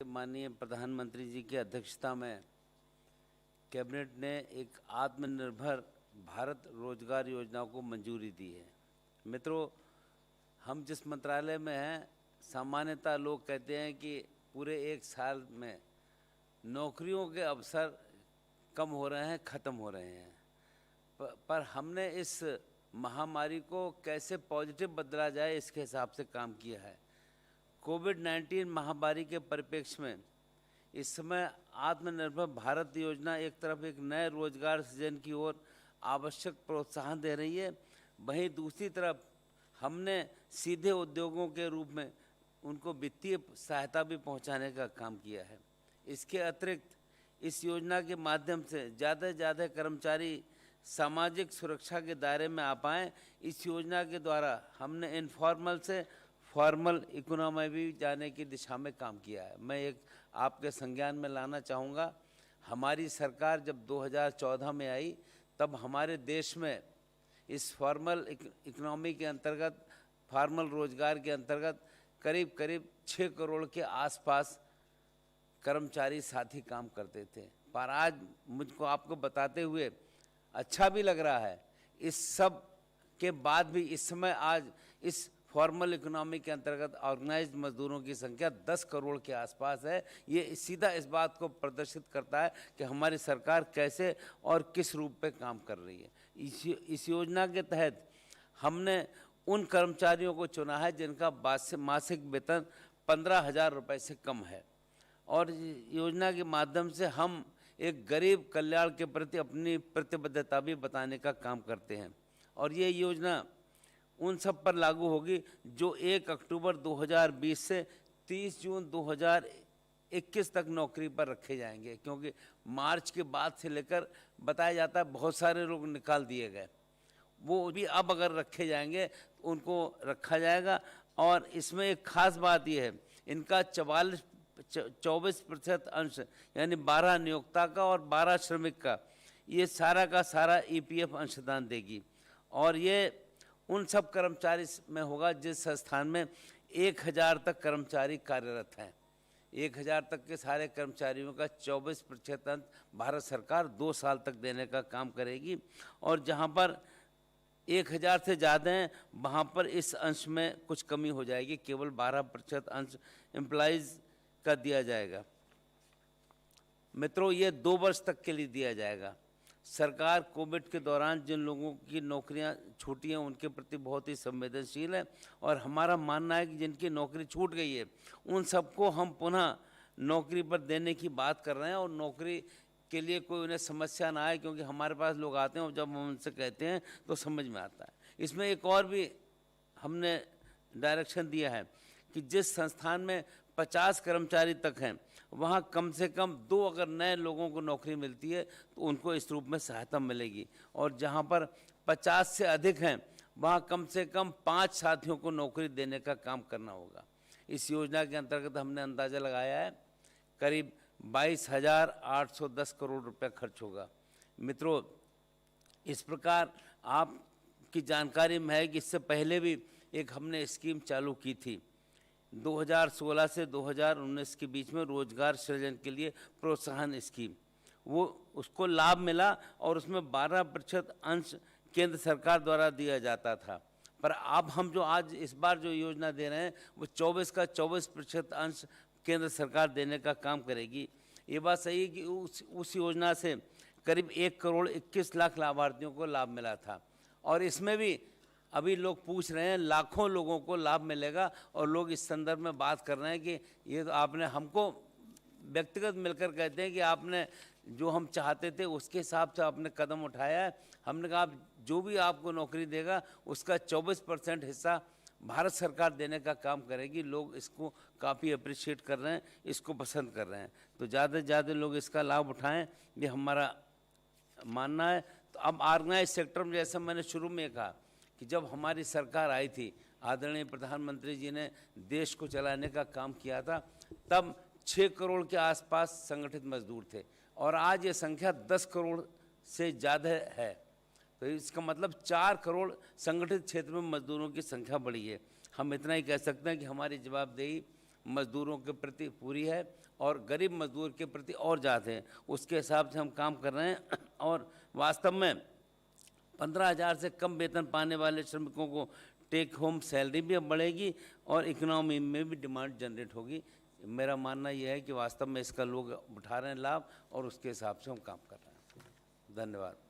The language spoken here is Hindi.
माननीय प्रधानमंत्री जी की अध्यक्षता में कैबिनेट ने एक आत्मनिर्भर भारत रोजगार योजना को मंजूरी दी है। मित्रों, हम जिस मंत्रालय में हैं, सामान्यतः लोग कहते हैं कि पूरे एक साल में नौकरियों के अवसर कम हो रहे हैं, ख़त्म हो रहे हैं। पर हमने इस महामारी को कैसे पॉजिटिव बदला जाए, इसके हिसाब से काम किया है। कोविड-19 महामारी के परिप्रेक्ष्य में इस समय आत्मनिर्भर भारत योजना एक तरफ एक नए रोजगार सृजन की ओर आवश्यक प्रोत्साहन दे रही है, वहीं दूसरी तरफ हमने सीधे उद्योगों के रूप में उनको वित्तीय सहायता भी पहुंचाने का काम किया है। इसके अतिरिक्त इस योजना के माध्यम से ज़्यादा से ज़्यादा कर्मचारी सामाजिक सुरक्षा के दायरे में आ पाएँ। इस योजना के द्वारा हमने इनफॉर्मल से फॉर्मल इकोनॉमी भी जाने की दिशा में काम किया है। मैं एक आपके संज्ञान में लाना चाहूँगा, हमारी सरकार जब 2014 में आई, तब हमारे देश में इस फॉर्मल इकोनॉमी के अंतर्गत, फॉर्मल रोजगार के अंतर्गत करीब करीब 6 करोड़ के आसपास कर्मचारी साथी काम करते थे। पर आज मुझको आपको बताते हुए अच्छा भी लग रहा है, इस सब के बाद भी इस समय आज इस फॉर्मल इकोनॉमी के अंतर्गत ऑर्गेनाइज्ड मजदूरों की संख्या 10 करोड़ के आसपास है। ये सीधा इस बात को प्रदर्शित करता है कि हमारी सरकार कैसे और किस रूप पे काम कर रही है। इस योजना के तहत हमने उन कर्मचारियों को चुना है जिनका मासिक वेतन 15,000 रुपये से कम है, और योजना के माध्यम से हम एक गरीब कल्याण के प्रति अपनी प्रतिबद्धता भी बताने का काम करते हैं। और ये योजना उन सब पर लागू होगी जो 1 अक्टूबर 2020 से 30 जून 2021 तक नौकरी पर रखे जाएंगे, क्योंकि मार्च के बाद से लेकर बताया जाता है बहुत सारे लोग निकाल दिए गए, वो भी अब अगर रखे जाएंगे तो उनको रखा जाएगा। और इसमें एक खास बात यह है, इनका 24% अंश यानी 12 नियोक्ता का और 12 श्रमिक का, ये सारा का सारा EPF अंशदान देगी। और ये उन सब कर्मचारी में होगा जिस संस्थान में 1000 तक कर्मचारी कार्यरत हैं। 1000 तक के सारे कर्मचारियों का 24% अंश भारत सरकार 2 साल तक देने का काम करेगी, और जहां पर 1000 से ज़्यादा हैं वहां पर इस अंश में कुछ कमी हो जाएगी, केवल 12% अंश एम्प्लॉइज़ का दिया जाएगा। मित्रों, ये 2 वर्ष तक के लिए दिया जाएगा। सरकार कोविड के दौरान जिन लोगों की नौकरियां छूटी हैं उनके प्रति बहुत ही संवेदनशील है, और हमारा मानना है कि जिनकी नौकरी छूट गई है उन सबको हम पुनः नौकरी पर देने की बात कर रहे हैं, और नौकरी के लिए कोई उन्हें समस्या ना आए, क्योंकि हमारे पास लोग आते हैं और जब हम उनसे कहते हैं तो समझ में आता है। इसमें एक और भी हमने डायरेक्शन दिया है कि जिस संस्थान में 50 कर्मचारी तक हैं वहाँ कम से कम 2 अगर नए लोगों को नौकरी मिलती है तो उनको इस रूप में सहायता मिलेगी, और जहाँ पर 50 से अधिक हैं वहाँ कम से कम 5 साथियों को नौकरी देने का काम करना होगा। इस योजना के अंतर्गत हमने अंदाज़ा लगाया है करीब 22,810 करोड़ रुपया खर्च होगा। मित्रों, इस प्रकार आपकी जानकारी में है कि इससे पहले भी एक हमने स्कीम चालू की थी 2016 से 2019 के बीच में, रोजगार सृजन के लिए प्रोत्साहन स्कीम, वो उसको लाभ मिला और उसमें 12% अंश केंद्र सरकार द्वारा दिया जाता था। पर अब हम जो आज इस बार जो योजना दे रहे हैं वो 24% अंश केंद्र सरकार देने का काम करेगी। ये बात सही है कि उस योजना से करीब 1 करोड़ 21 लाख लाभार्थियों को लाभ मिला था, और इसमें भी अभी लोग पूछ रहे हैं लाखों लोगों को लाभ मिलेगा, और लोग इस संदर्भ में बात कर रहे हैं कि ये तो आपने हमको व्यक्तिगत मिलकर कहते हैं कि आपने जो हम चाहते थे उसके हिसाब से आपने कदम उठाया है। हमने कहा आप जो भी आपको नौकरी देगा उसका 24% हिस्सा भारत सरकार देने का काम करेगी। लोग इसको काफ़ी अप्रिशिएट कर रहे हैं, इसको पसंद कर रहे हैं, तो ज़्यादा से ज़्यादा लोग इसका लाभ उठाएँ, ये हमारा मानना है। तो अब ऑर्गेनाइज सेक्टर में, जैसे मैंने शुरू में कहा कि जब हमारी सरकार आई थी, आदरणीय प्रधानमंत्री जी ने देश को चलाने का काम किया था, तब 6 करोड़ के आसपास संगठित मजदूर थे, और आज ये संख्या 10 करोड़ से ज़्यादा है। तो इसका मतलब 4 करोड़ संगठित क्षेत्र में मजदूरों की संख्या बढ़ी है। हम इतना ही कह सकते हैं कि हमारी जवाबदेही मजदूरों के प्रति पूरी है, और गरीब मजदूर के प्रति और ज़्यादा है। उसके हिसाब से हम काम कर रहे हैं और वास्तव में 15,000 से कम वेतन पाने वाले श्रमिकों को टेक होम सैलरी भी अब बढ़ेगी और इकोनॉमी में भी डिमांड जनरेट होगी। मेरा मानना यह है कि वास्तव में इसका लोग उठा रहे हैं लाभ और उसके हिसाब से हम काम कर रहे हैं। धन्यवाद।